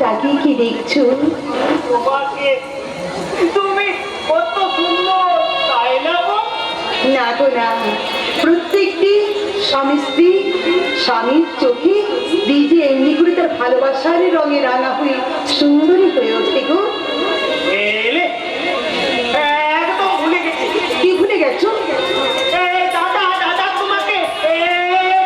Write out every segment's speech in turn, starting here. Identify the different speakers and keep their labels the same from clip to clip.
Speaker 1: তাকিয়ে কি দেখছো?
Speaker 2: তোমাকে তুমি কত সুন্দর, তাই না গো?
Speaker 1: না গো না, প্রত্যেকটি স্বামী স্ত্রী স্বামীর চোখে দিদি এমনি করে তার ভালোবাসার রঙে রাঙা হয়ে সুন্দরী হয়ে ওঠে গো।
Speaker 2: এলে একদম ভুলে গেছি।
Speaker 1: কি ভুলে গেছো?
Speaker 2: দাদা দাদা তোমাকে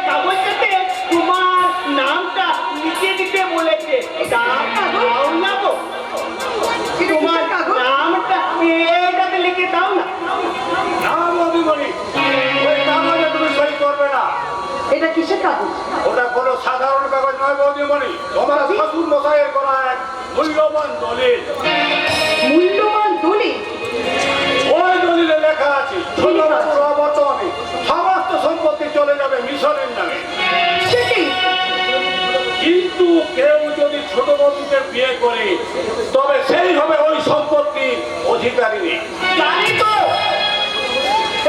Speaker 2: কাগজটাতে তোমার নামটা লিখে দিতে বলেছে। নামটা দাও না গো, তোমার নামটা এটাতে লিখে দাও না।
Speaker 3: না মধুমণি, ওই কাগজে তুমি সই করবে না।
Speaker 1: এটা কিসের কাগজ?
Speaker 3: ওটা কোনো সাধারণ কাগজ নয় মধুমণি, তোমার শ্বশুর মশাইয়ের করা এক মূল্যবান দলিল।
Speaker 1: মূল্যবান দলিল?
Speaker 3: ওই দলিলে লেখা আছে ছোট বাবুর অবর্তমানে সমস্ত সম্পত্তি চলে যাবে মিশনের নামে।
Speaker 1: সেটি
Speaker 3: কিন্তু কেউ যদি ছোট বাবুকে বিয়ে করে তবে সেই হবে ওই সম্পত্তির অধিকারিণী।
Speaker 2: জানি তো,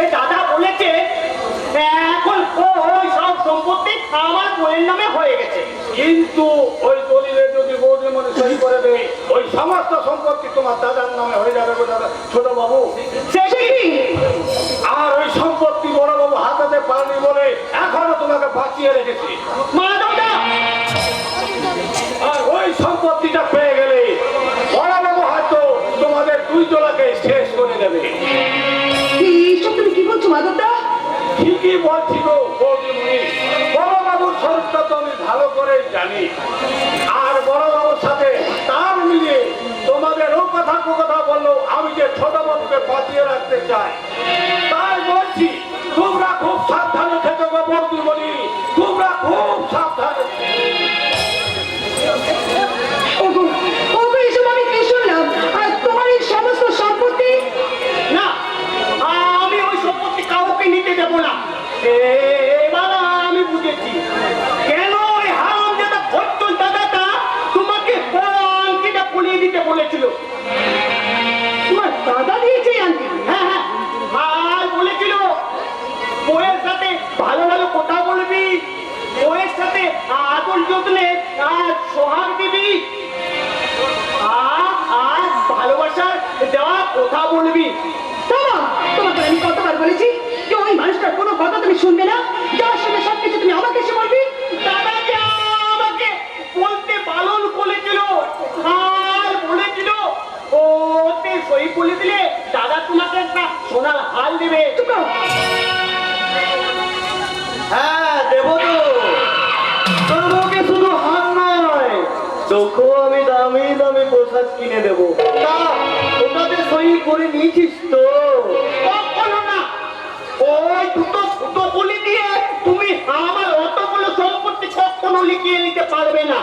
Speaker 2: এই দাদা বলেছে এখন ওই সব সম্পত্তি আমার বোনের নামে হয়ে গেছে।
Speaker 3: কিন্তু ওই দলিলে যদি বৌদিমণি সই করে দেয় ওই সমস্ত সম্পত্তি তোমার দাদার নামে হয়ে যাবে গো দাদা ছোট বাবু।
Speaker 1: সেটি
Speaker 3: আর ওই সম্পত্তি বড় বাবু হাতাতে পারেনি বলে এখনো তোমাকে বাঁচিয়ে রেখেছি।
Speaker 2: মা দাদা,
Speaker 3: আর ওই সম্পত্তিটা পেয়ে গেলে বড় বাবু হয়তো তোমাদের দুই জোড়াকে শেষ করে দেবে।
Speaker 1: এইসব তুমি কি বলছো মাধবদা?
Speaker 3: ঠিকই বলছি গো বৌদিমণি, বড় বাবুর স্বরূপটা তো আমি ভালো করে জানি। আর বড় বাবুর সাথে তার মিলিয়ে তোমাদের ও কথা কথা বললো আমি যে ছোট বাবুকে বাঁচিয়ে রাখতে চাই। তাই বলছি তোমরা খুব সাবধানে থেকো গো বৌদিমণি, তোমরা খুব সাবধানে।
Speaker 1: ওগো ওগো, এসব আমি কি শুনলাম? আর তোমার এই সমস্ত সম্পত্তি?
Speaker 2: না আমি ওই সম্পত্তি কাউকে নিতে দেবো না। এবার আমি বুঝেছি কেন ওই হারামজাদা ভট্টল দাদাটা তোমাকে আংটিটা পরিয়ে দিতে বলেছিল।
Speaker 1: তোমার দাদা দিয়েছে আন্টি?
Speaker 2: হ্যাঁ হ্যাঁ, আর বলেছিল বউয়ের সাথে ভালো ভালো কথা বলবি, বউয়ের সাথে আদর যত্নে আর সোহাগ দিবি, আর ভালোবাসার দেওয়া কথা বলবি।
Speaker 1: তোমাকে আমি কতবার বলেছি যে ওই মানুষটার কোনো কথা তুমি শুনবে না, যার সঙ্গে সবকিছু তুমি আমাকে এসে বলবি।
Speaker 2: দাদা যে আমাকে বলতে বারণ করেছিল আর বলেছিল ওতে সই বলে দিলে দাদা তোমাকে একটা সোনার হাল দেবে।
Speaker 4: হ্যাঁ দেবো তো, তোর বউকে শুধু হাত নয় তোকেও আমি দামি দামি পোশাক কিনে দেবো। তা ওটাতে সই করে নিয়েছিস তো?
Speaker 2: কখনো না, ওই দুটো বলি দিয়ে তুমি আমার অতগুলো সম্পত্তি কখনো লিখিয়ে নিতে পারবে না।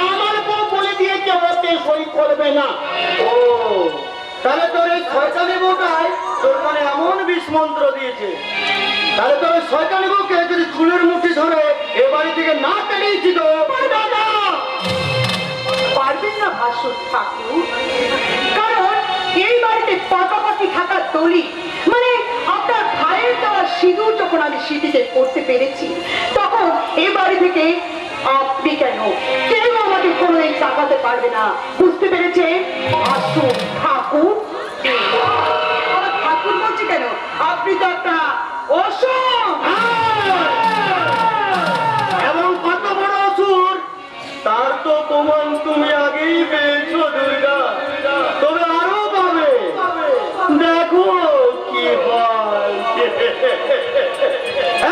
Speaker 2: আমার বউ বলে দিয়েছে ওতে সই করবে না।
Speaker 4: ও তাহলে তোর এই শয়তানি বউটাই তোর মানে এমন বিষ মন্ত্র দিয়েছে। তাহলে তোর ওই শয়তানি বউকে যদি চুলের মুঠি ধরে এ বাড়ি থেকে না তাড়িয়েছি তো
Speaker 2: দাদা
Speaker 1: পারবেন না ভাসুর ঠাকুর, কারণ এই বাড়িতে পাকাপাকি থাকার দলিল মানে আপনার ভাইয়ের দেওয়া সিঁদুর যখন আমি সিঁথিতে করতে পেরেছি তখন এই বাড়ি থেকে আপনি কেন কেউ আমাকে কোনোদিন তাকাতে পারবে না। বুঝতে পেরেছে ভাসুর ঠাকুর? আমার ঠাকুর বলছে কেন? আপনি তো একটা অসম।
Speaker 4: এবং কত বড় অসুর তার তো প্রমাণ তুমি আগেই পেয়েছো দুর্গা, তবে আরো পাবে। দেখো কি হয়।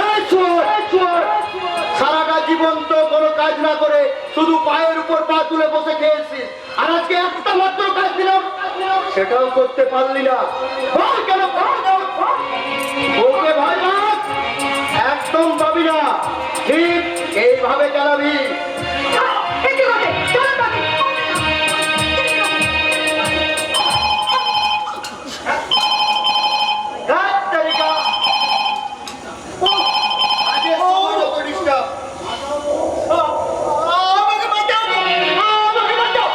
Speaker 4: এই চোর, সারাটা জীবন তো কোনো কাজ না করে শুধু পায়ের উপর পা তুলে বসে খেয়েছিস, আর আজকে একটা মাত্র কাজ দিলাম সেটাও করতে পারলি না। বল কেন? ওকে ভাই একদম পাবি না, ঠিক এইভাবে চালাবি।
Speaker 2: আমাকে বাঁচাও, আমাকে বাঁচাও।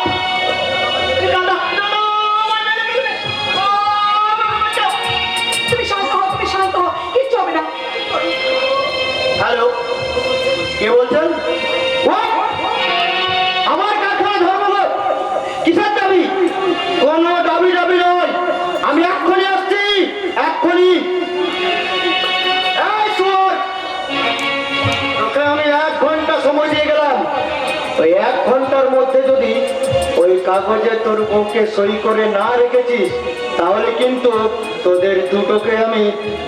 Speaker 2: দাদা দাদা আমায় মেরে ফেলবে। আমাকে বাঁচাও।
Speaker 1: তুমি শান্ত হও, তুমি শান্ত হও, কিচ্ছু হবে না।
Speaker 4: হ্যালো, কে বলছেন? What? আমার 1 ঘন্টার মধ্যে যদি ওই কাগজে তোর বউকে সই করে না রেখেছিস তাহলে কিন্তু তোদের দুটোকে আমি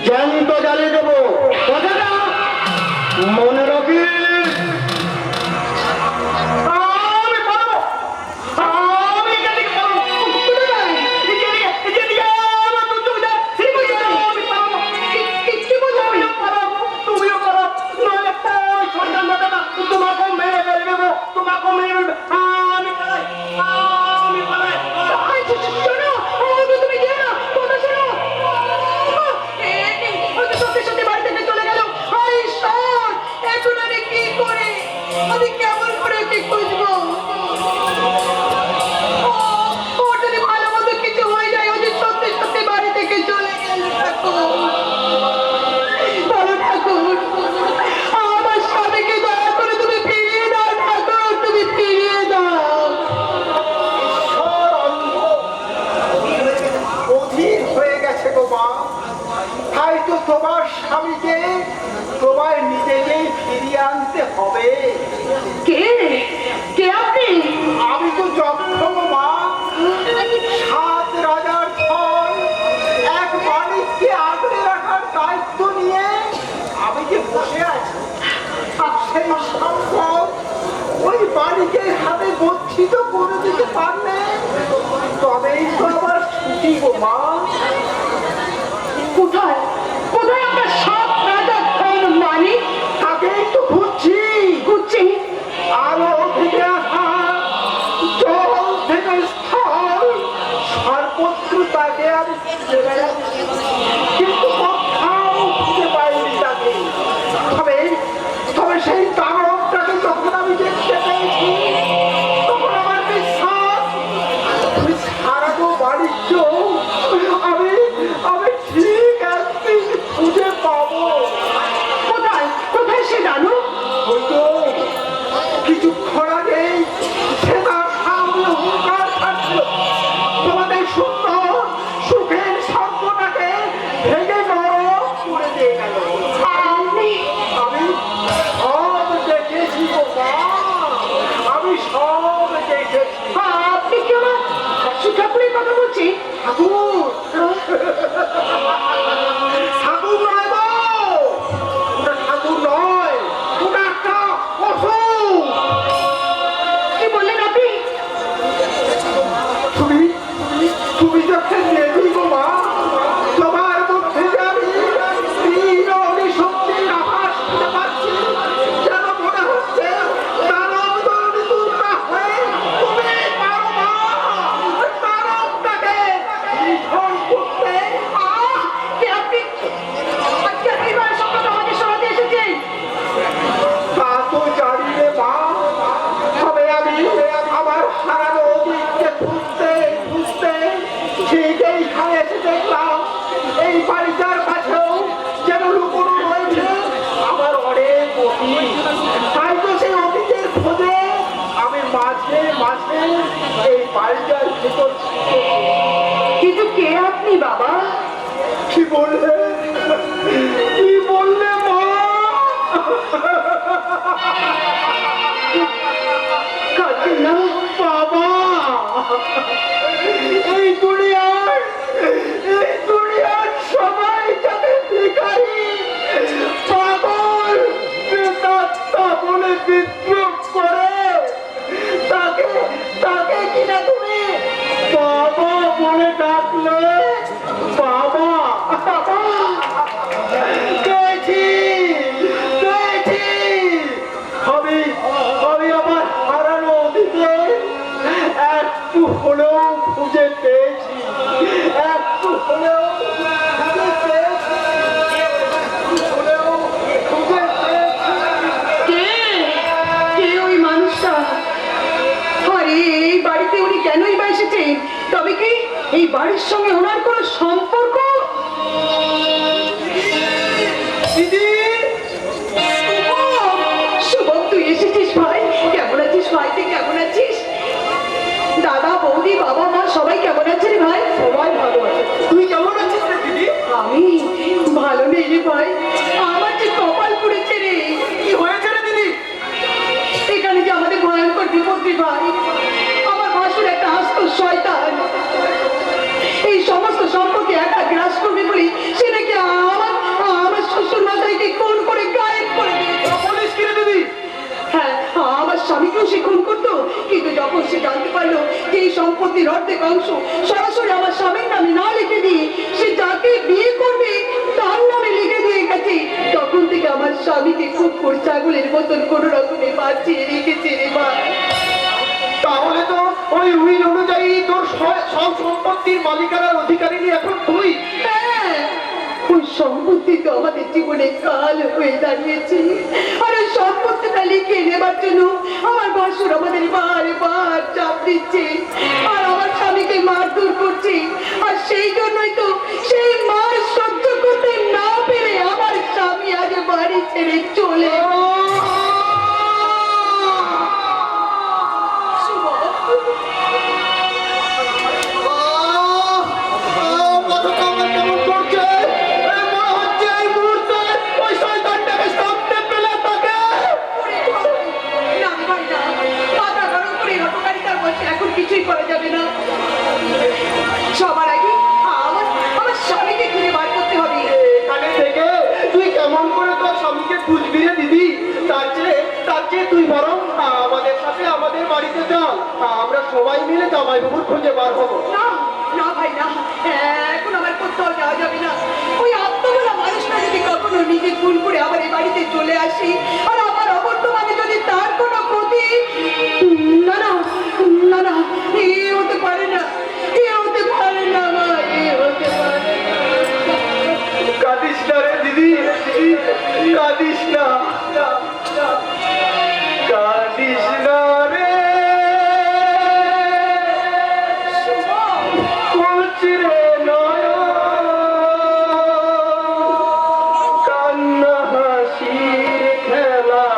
Speaker 4: জ্যান্ত জ্বালিয়ে দেবো। কথাটা মনে রাখিস।
Speaker 2: আমি পারবো, আমি এখান থেকে পারবো। যেদিকে আমার দু চোখ যায়, সেদিকে আমি পারবো। তুমিও পারো, তুমিও পারো। নইলে ওই শয়তান দাদাটা তোমাকেও মেরে ফেলবে, তোমাকেও মেরে ফেলবে। আমি পালাই, আমি পালাই।
Speaker 1: শোনো, তুমি যেও না, কথা শোনো। সত্যি সত্যি বাড়ি থেকে চলে গেল। হায় ঈশ্বর, এখন আমি কি করে, আমি কেমন করে ওকে খুঁজবো? ওর যদি ভালো মতো কিছু হয়ে যায়, ও যে সত্যি সত্যি বাড়ি থেকে চলে গেল। ঠাকুর, বলো ঠাকুর, আমার স্বামীকে দয়া করে তুমি ফিরিয়ে দাও। ঠাকুর, তুমি ফিরিয়ে দাও।
Speaker 3: ঈশ্বর অন্ধ, অধীর হয়ে গেছে গো মা। তাই তো তোমার স্বামীকে তোমার নিজেকেই ফিরিয়ে আনতে হবে।
Speaker 1: কে কে আপনি?
Speaker 3: আমি তো যক্ষ গো মা। 7 রাজার ধন এক মালিককে আগলে রাখার দায়িত্ব নিয়ে আমি যে বসে আছি, আর সেই সম্ভব ওই মালিকের হাতে গচ্ছিত করে দিতে পারলে তবেই তো আমার ছুটি গো মা।
Speaker 1: কোথায় কোথায় আপনার 7 রাজার ধন মালিক?
Speaker 3: তাকেই তো খুঁজছি।
Speaker 1: খুঁজছি।
Speaker 3: আলো থেকে আসা, জল থেকে স্থল, সর্বত্র তাকে আমি খুঁজে বেড়াচ্ছি, কিন্তু কোথাও খুঁজে পাইনি তাকে। তবে তবে সেই দানবটাকে যখন আমি দেখতে পেয়েছি, তখন আমার বিশ্বাস আমি সারানো বাণিজ্য আমি আমি ঠিক একদিন খুঁজে পাবো।
Speaker 1: কোথায় কোথায় সে জানো?
Speaker 3: ওই তো কিছুক্ষণ আগে সে তার সামনে হুঙ্কার ছাড়ছিল, তোমাদের সুন্দর সুখের স্বপ্নটাকে ভেঙে নরম করে দিয়ে গেল।
Speaker 1: আপনি
Speaker 3: আমি সব দেখেছি গো মা, আমি সব দেখেছি।
Speaker 1: আপনি কি আমার ঠাকুরের কথা বলছি?
Speaker 3: ঠাকুর, ঠাকুর নয় গো, ওটা ঠাকুর নয়, ওটা একটা অসুখ।
Speaker 1: কি বললেন আপনি?
Speaker 3: তুমি তুমি যখন দেবী গো মা, তোমার মধ্যে যে আমি শক্তির আভাস খুঁজে পাচ্ছি, যেন মনে হচ্ছে দানব দলনি দুর্গা হয়ে তুমি পারো মা দানবটাকে নিধন করতে।
Speaker 1: কে আপনি? কেন এইবার সব কথা আমাকে শোনাতে এসেছেন?
Speaker 3: তা তো জানি রে মা, তবে আমি আমার হারানো অতীতকে খুঁজতে খুঁজতে ঠিক এইখানে এসে দেখলাম এই বাড়িটার কাছেও যেন লুকোনো রয়েছে আমার অনেক অতীত। তাই তো সেই অতীতের খোঁজে আমি মাঝে মাঝে এই বাড়িটার ভিতর ঢুকেছি।
Speaker 1: কিন্তু কে আপনি বাবা?
Speaker 3: কি বললে, কি বললে মা?
Speaker 1: কাঁদবেন না
Speaker 3: বাবা, এই দুনিয়ার সবাই যাতে ভিখারি, পাগল, প্রেতাত্মা বলে বিদ্রোহ করে, তাকে কিনা তুমি বাবা বলে ডাকলে। বাবা পেয়েছি, পেয়েছি। আমি আমার হারানো অতীতে একটু হলেও খুঁজে পেয়েছি, একটু হলেও খুঁজে পেয়েছি, একটু হলেও খুঁজে পেয়েছি।
Speaker 1: কে কে ওই মানুষটা? আরে এই বাড়িতে উনি কেনই বা এসেছেন? তবে কি এই বাড়ির সঙ্গে ওনার কোনো সম্পর্ক?
Speaker 3: দিদি,
Speaker 1: শুভম, তুই এসেছিস ভাই? কেমন আছিস ভাই? তুই কেমন আছিস? দাদা, বৌদি, বাবা, মা সবাই কেমন আছে রে ভাই?
Speaker 3: সবাই ভালো আছে। তুই কেমন আছিস রে দিদি?
Speaker 1: আমি ভালো নেই রে ভাই, আমার যে কপাল পুড়েছে রে।
Speaker 3: কি হয়েছে রে দিদি?
Speaker 1: এখানে যে আমাদের ভয়ঙ্কর বিপদ ভাই, আমার ভাসুর একটা আস্ত শয়তান। এই সমস্ত সম্পত্তি একটা গ্রাস করবে বলে সে নাকি আমার শ্বশুর মশাইকে খুন করে গায়েব করে দিয়েছে।
Speaker 4: পুলিশ কিনে দিবি?
Speaker 1: হ্যাঁ, আমার স্বামীকেও সে খুন করতো, কিন্তু যখন সে জানতে পারলো যে এই সম্পত্তির অর্ধেক অংশ সরাসরি আমার স্বামীর নামে না লিখে দিয়ে সে যাকে বিয়ে করবে তার নামে লিখে দিয়ে গেছে, তখন থেকে আমার স্বামীকে খুব ছাগলের মতন কোন রকমে বাঁচিয়ে রেখেছে রে মা।
Speaker 4: তাহলে তো ওই উইল অনুযায়ী তোর সব সম্পত্তির মালিকানার অধিকারিণী এখন তুই।
Speaker 1: হ্যাঁ, ওই সম্পত্তি তো আমাদের জীবনে কাল হয়ে দাঁড়িয়েছে, আর ওই সম্পত্তিটা লিখে নেবার জন্য আমার ভাসুর আমাদের বারবার চাপ দিচ্ছে, আর আমার স্বামীকে মারধর করছে, আর সেই জন্যই তো সেই মার সহ্য করতে না পেরে আমার স্বামী আজ বাড়ি ছেড়ে চলে
Speaker 4: মাথাটা আমার কেমন করছে, মনে হচ্ছে এই মুহূর্তে ওই শয়তানটাকে সামনে পেলে তাকে।
Speaker 1: না ভাই না, মাথা গরম করে হটকারিতার বসে এখন কিছুই করা যাবে না। সবার আগে আমার স্বামীকে খুঁজে বার করতে হবে।
Speaker 4: এখানে থেকে তুই কেমন করে তোর স্বামীকে খুঁজবি রে দিদি? তার চেয়ে তুই বরং আমাদের সাথে আমাদের বাড়িতে চল, আমরা সবাই মিলে জামাইবাবুর খুঁজে বার হবো।
Speaker 1: না না ভাই না, এখন আমার কোথাও যাওয়া যাবে না। ওই আত্মবলা মানুষটা যদি কখনো নিজে ভুল করে আমার এই বাড়িতে চলে আসি, আর আমার অবর্তমানে যদি তার কোনো ক্ষতি, না না না না, এ হতে পারে না, এ হতে পারে না মা, এ হতে পারে না।
Speaker 4: কাঁদিস না রে দিদি, কাঁদিস না, কাঁদিস না রে। কুচরে নয়ন, কান্না হাসির খেলা,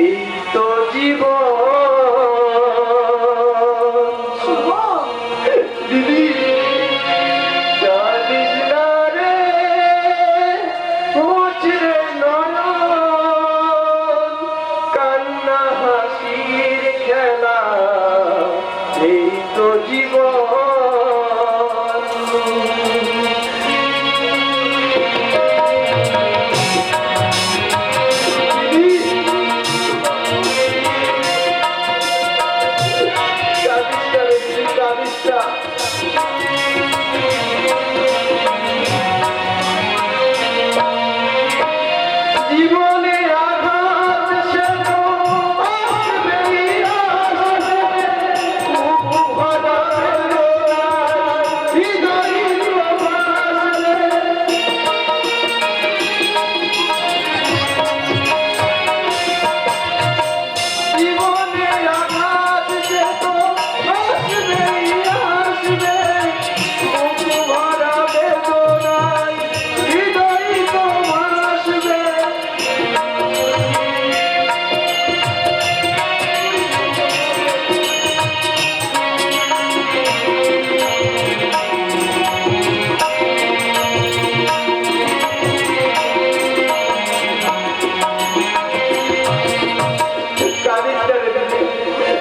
Speaker 4: এই তো জীবন। দিদি কাঁদিস না রে, মুচরে নয়ন, কান্না হাসির খেলা, এই তো জীবন। দিদি, কাঁদিস না রে দিদি, কাঁদিস না। জীবনে আঘাত সে তো আসবেই আসবে, ভরা হৃদয় ভাসবে। জীবনে আঘাত সে তো আসবেই আসবে, ভরা বেদনায় হৃদয় তো ভাসবে। কাঁদিস না রে দিদি,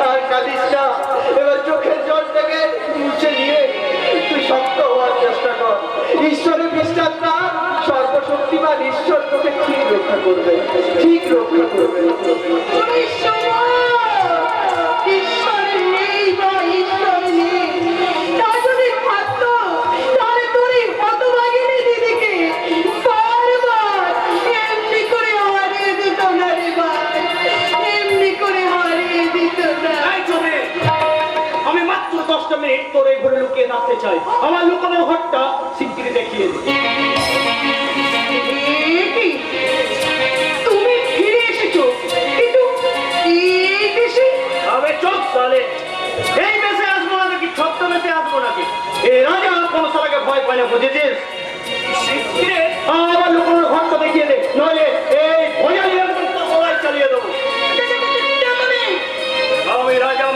Speaker 4: আর কাঁদিস না। এবার চোখের জল থেকে মুছে নিয়ে তুই শক্ত হওয়ার চেষ্টা কর। ঈশ্বরে বিশ্বাস না, সর্বশক্তিমান ঈশ্বর তোকে ঠিক রক্ষা করবে, ঠিক রক্ষা করবে।
Speaker 1: ওই সময় ঈশ্বর নেই বা ঈশ্বর নেই, তা যদি থাকতো তাহলে তোর এই হতভাগিনী দিদিকে বারবার এমনি করে হারিয়ে দিত না রে ভাই, এমনি করে হারিয়ে দিত না।
Speaker 2: এই চলে, আমি মাত্র 10টা মিনিট তোর এই ঘরে লুকিয়ে থাকতে চাই। আমার লুকানো ঘরটা শিগগিরই দেখিয়ে দে।
Speaker 1: এ কি? তুমি ফিরে এসেছো, কিন্তু এই দেশে
Speaker 2: আবে চুপ তাহলে। এই বেশে আসবো না নাকি ছোট্ট বেশে আসবো নাকি? এই রাজা কোনো সালাকে ভয় পায় না, বুঝেছিস? শিগগিরই আমার লুকানোর ঘরটা দেখিয়ে দে, নইলে এই ভয়ালি একদম তোর গলায় চালিয়ে দেবো। আমি রাজা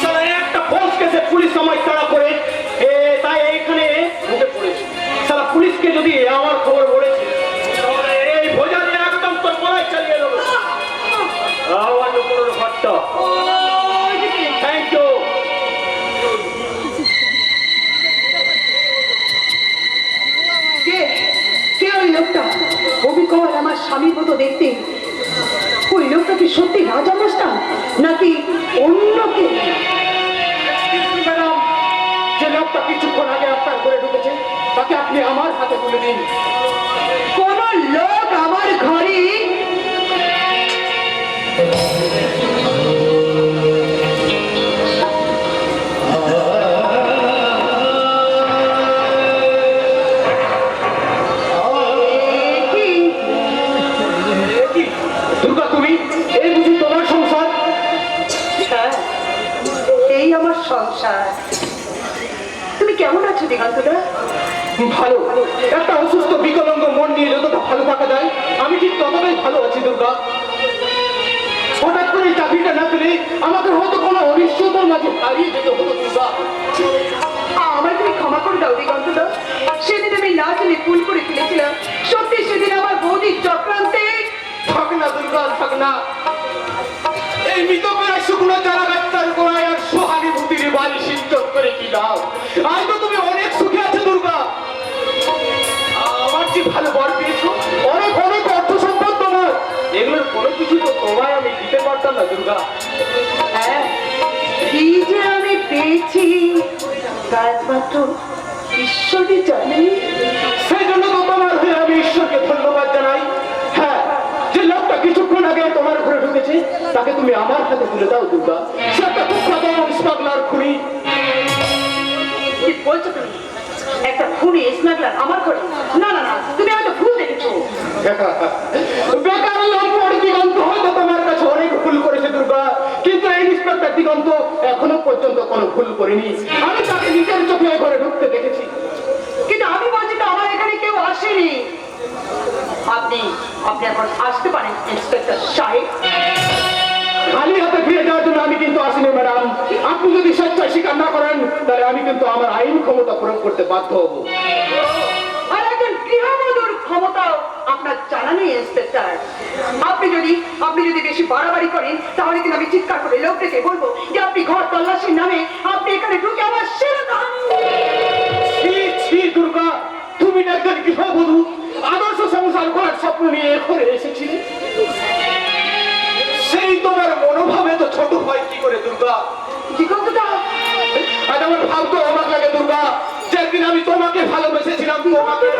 Speaker 2: সালা একটা ফোর্স কেসে পুলিশ আমায় তাড়া করে তাই এইখানে ঢুকে পড়েছে। সালা পুলিশকে যদি আমার খবর বলেছে তাহলে এই ভোজালি একদম তোর গলায় চালিয়ে দেবো।
Speaker 1: চেষ্টা নাকি অন্য কে?
Speaker 3: ম্যাডাম, যে লোকটা কিছুক্ষণ আগে আপনার ঘরে ঢুকেছে তাকে আপনি আমার হাতে তুলে দিন।
Speaker 1: কোন লোক আমার ঘরে
Speaker 3: দুর্গা, তুমি এই বুঝি তোমার সংসার?
Speaker 1: হ্যাঁ, এই আমার সংসার। তুমি কেমন আছো দিগন্তদা?
Speaker 3: ভালো। একটা অসুস্থ বিকলাঙ্গ মন নিয়ে যতটা ভালো থাকা যায় আমি ঠিক ততটাই ভালো আছি দুর্গা। হঠাৎ করে এই চাকরিটা না পেলে আমাকে হয়তো কোনো অনিশ্চয়তার মাঝে হারিয়ে যেতে হতো দুর্গা।
Speaker 1: আমায় তুমি ক্ষমা করে দাও দিগন্তদা। সেদিন আমি না জেনে ভুল করে ফেলেছিলাম। সত্যি সেদিন আমার বৌদির চক্রান্তে।
Speaker 3: থাক না দুর্গা, থাক না। এই মৃতপ্রায় শুকনো চারা গাছটার গোড়ায় আর সহানুভূতির বাড়ি সিঞ্চন করে কি দাও? আজ তো তুমি অনেক সুখে আছো দুর্গা। আমার যে ভালো বর পেয়েছো, অনেক অনেক অর্থ সম্পদ তোমার, এগুলোর কোনো কিছু তো তোমায় আমি দিতে পারতাম না দুর্গা।
Speaker 1: হ্যাঁ, কি যে আমি পেয়েছি তা একমাত্র ঈশ্বরই জানে।
Speaker 3: সেই জন্য তো তোমার হয়ে আমি ঈশ্বরকে ধন্যবাদ জানাই। হ্যাঁ, যে লোকটা কিছুক্ষণ আগে তোমার ঘরে ঢুকেছে তাকে তুমি আমার হাতে তুলে দাও দুর্গা। সে একটা কুখ্যাত স্মাগলার খুনি।
Speaker 1: কি বলছো তুমি? একটা খুনি স্মাগলার আমার ঘরে? না না না, তুমি হয়তো ভুল দেখেছো।
Speaker 3: বেকার লম্পট দিগন্ত হয়তো তোমার কাছে অনেক ভুল করেছে দুর্গা, কিন্তু এই ইন্সপেক্টর দিগন্ত এখনো পর্যন্ত কোনো ভুল করেনি। আমি তাকে নিজের চোখে ঘরে ঢুকতে দেখেছি।
Speaker 1: কিন্তু আমি বলছি তো আমার এখানে কেউ আসেনি। আপনি আপনি এখন আসতে পারেন ইন্সপেক্টর সাহেব।
Speaker 3: খালি হাতে ফিরে যাওয়ার জন্য আমি কিন্তু আসিনি ম্যাডাম। আপনি যদি স্বেচ্ছায় স্বীকার না করেন তাহলে আমি কিন্তু আমার আইন ক্ষমতা প্রয়োগ করতে বাধ্য হব।
Speaker 1: আর একজন গৃহবধূর ক্ষমতাও আপনার জানা নেই ইন্সপেক্টর। আপনি যদি বেশি বাড়াবাড়ি করেন তাহলে কিন্তু আমি চিৎকার করে লোক ডেকে বলবো যে আপনি ঘর তল্লাশির নামে আপনি এখানে ঢুকে আমার সেরা দাম।
Speaker 3: ছি ছি দুর্গা, তুমি না একজন গৃহবধূ আদর্শ সংসার করার স্বপ্ন নিয়ে ঘরে এসেছিলে, সেই তোমার মনোভাবে তো ছোট হয় কি করে দুর্গা?
Speaker 1: দিগন্তদা,
Speaker 3: আজ আমার ভাবতে অবাক লাগে দুর্গা, যেদিন আমি তোমাকে ভালোবেসেছিলাম তোমাকে।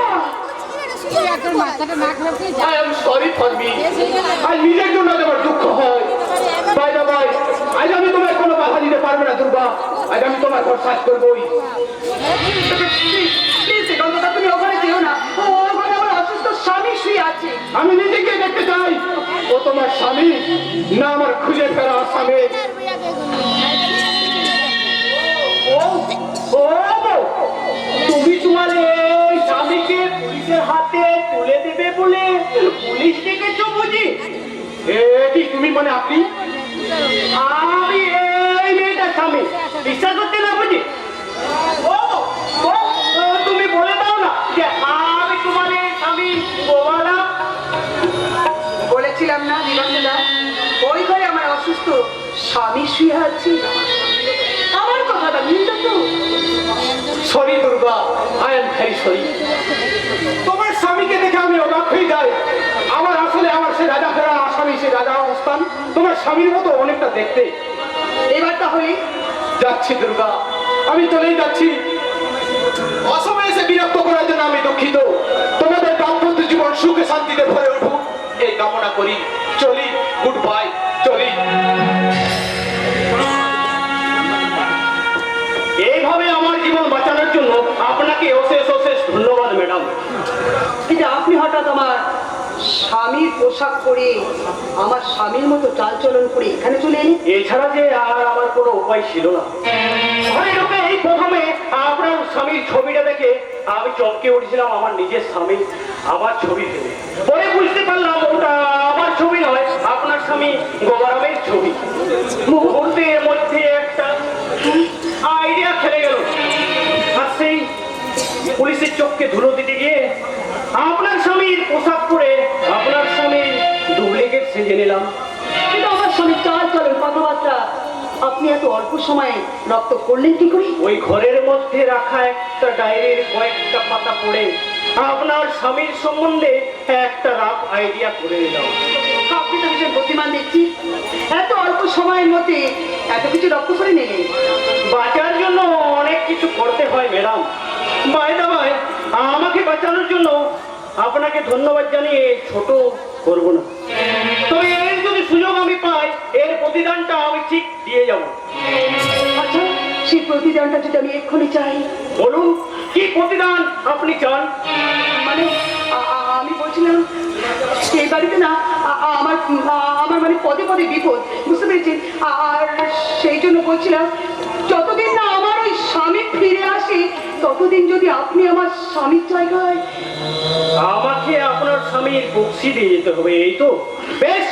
Speaker 3: I am sorry for me. আর নিজের জন্য আজ আমার দুঃখ হয়। বাই দা বাই, আজ আমি তোমায় কোনো বাধা দিতে পারবো না দুর্গা। আজ আমি তোমার ঘর সাজ করবোই।
Speaker 1: প্লিজ দিগন্তদা, তুমি ওখানে যেও না। ওখানে আমার অসুস্থ স্বামী শুয়ে আছে।
Speaker 3: আমি নিজেকে দেখতে চাই। ও তোমার স্বামী না আমার খুঁজে ফেরা স্বামী? তুমি তোমার এই স্বামীকে পুলিশের হাতে তুলে দেবে বলে পুলিশ ডেকেছো বুঝি? কি তুমি মানে আপনি? আমি এই মেয়েটার স্বামী, বিশ্বাস করতে না বুঝি? ও ও, তুমি বলে দাও না যে আমি তোমার এই স্বামী গোয়ালা।
Speaker 1: বলেছিলাম না দিগন্তদা, ওই ঘরে আমার অসুস্থ স্বামী শুয়ে আছে। আমার কথাটা মিলতো তো?
Speaker 3: Sorry Durga, I am very sorry. তোমার স্বামীকে দেখে আমি অবাক হয়ে যাই। আমার আসলে আমার সে রাজা ফেরা আসামি, সে রাজা অবস্থান তোমার স্বামীর মতো অনেকটা দেখতে।
Speaker 1: এবার তাহলে
Speaker 3: যাচ্ছি দুর্গা, আমি চলেই যাচ্ছি। অসময়ে এসে বিরক্ত করার জন্য আমি দুঃখিত। তোমাদের দাম্পত্য জীবন সুখে শান্তিতে ভরে উঠুক এই কামনা করি। চলি, গুড বাই, চলি। এইভাবে আমার জীবন বাঁচানোর জন্য আপনাকে অশেষ অশেষ ধন্যবাদ ম্যাডাম।
Speaker 1: এই যে আপনি হঠাৎ আমার স্বামীর পোশাক পরে আমার স্বামীর মতো চালচলন করে এখানে চলে এলেন।
Speaker 3: এছাড়া যে আর আমার কোনো উপায় ছিল না। ঘরে ঢুকে এই প্রথমে আপনার স্বামীর ছবিটা দেখে আমি চমকে উঠেছিলাম। আমার নিজের স্বামী আমার ছবি ভেবে পরে বুঝতে পারলাম ওটা আমার ছবি নয়, আপনার স্বামী গোবরামের ছবি। মুহূর্তের মধ্যে একটা আইডিয়া খেলে গেল। আর সেই পুলিশের চোখকে ধুলো দিতে গিয়ে আপনার স্বামীর পোশাক পরে আপনার স্বামীর ডুপ্লিকেট সেজে নিলাম।
Speaker 1: কিন্তু আমার স্বামীর চালচলন কথাবার্তা আপনি এত অল্প সময়ে রপ্ত করলেন কি করে?
Speaker 3: ওই ঘরের মধ্যে রাখা একটা ডায়েরির কয়েকটা পাতা পড়ে আপনার স্বামীর সম্বন্ধে একটা রাফ আইডিয়া করে নিলাম।
Speaker 1: আপনি তো তো ভীষণ বুদ্ধিমান দেখছি, এত অল্প সময়ের মধ্যে এত কিছু লক্ষ্য করে নিলে।
Speaker 2: বাঁচার জন্য অনেক কিছু করতে হয় ম্যাডাম। বাইদা ভাই, আমাকে বাঁচানোর জন্য আপনাকে ধন্যবাদ জানিয়ে ছোট করব না, তবে এর যদি সুযোগ আমি পাই এর প্রতিদানটা আমি ঠিক দিয়ে যাব।
Speaker 1: আচ্ছা, সেই প্রতিদানটা যদি আমি এক্ষুনি চাই?
Speaker 2: বলুন কি প্রতিদান আপনি চান?
Speaker 1: মানে আমি বলছিলাম সেই বাড়িতে না আমার আমার মানে পদে পদে বিপদ, বুঝতে পেরেছেন? আর সেই জন্য বলছিলাম যতদিন না আমার ওই স্বামী ফিরে আসে ততদিন যদি আপনি আমার স্বামীর জায়গায়।
Speaker 2: আমাকে আপনার স্বামীর বক্সি দিয়ে যেতে হবে, এই তো? বেশ,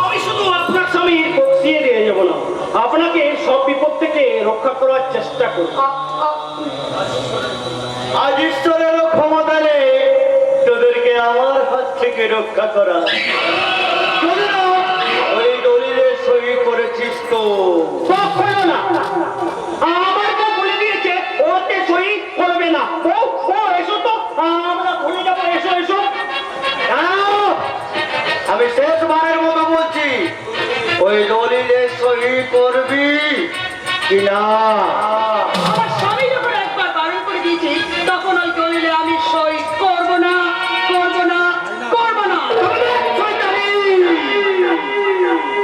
Speaker 2: আমি শুধু আপনার স্বামীর বক্সিয়ে দিয়ে যাব না, আপনাকে সব বিপদ থেকে রক্ষা করার চেষ্টা করব।
Speaker 4: আজ ঈশ্বরেরও ক্ষমতা নেই তোদেরকে আমার হাত থেকে রক্ষা করা। শোনো না, ওই দলিলে সই করেছিস তো?
Speaker 2: সব হলো না, আমার তো বলে দিয়েছে ওতে সই করবে না। ও ও এসো তো, আমরা ভুলে যাবো। এসো এসো।
Speaker 4: দাঁড়াও, আমি শেষবারের মতো বলছি, ওই দলিলে সই করবি কিনা?
Speaker 1: আমার স্বামী যখন একবার বারণ করে দিয়েছে তখন ওই দলিলে আমি সই করব না, করব না, করব না।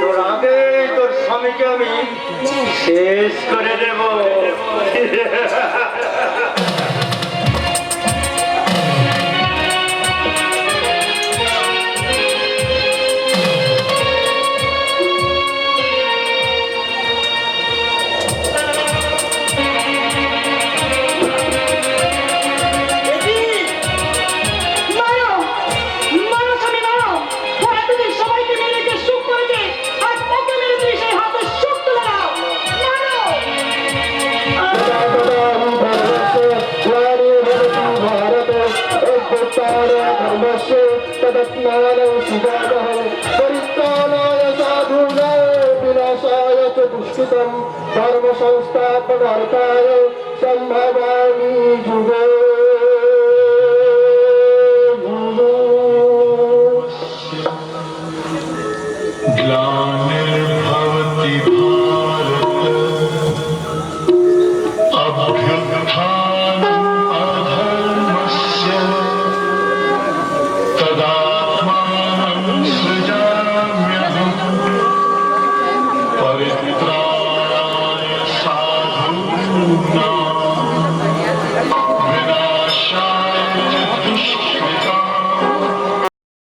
Speaker 4: তোর আগে তোর স্বামীকে আমি শেষ করে দেব।
Speaker 1: মারো, মারো স্বামী, মারো। ও এতদিন সবাইকে মেরে যে সুখ করেছে, আজ ওকে মেরে তুমি সেই হাতে সুখ তুলে দাও। মারো।
Speaker 4: ধর্ম সংস্থাপনার্থায় সম্ভবামি যুগে
Speaker 5: ग्लानिर्भवति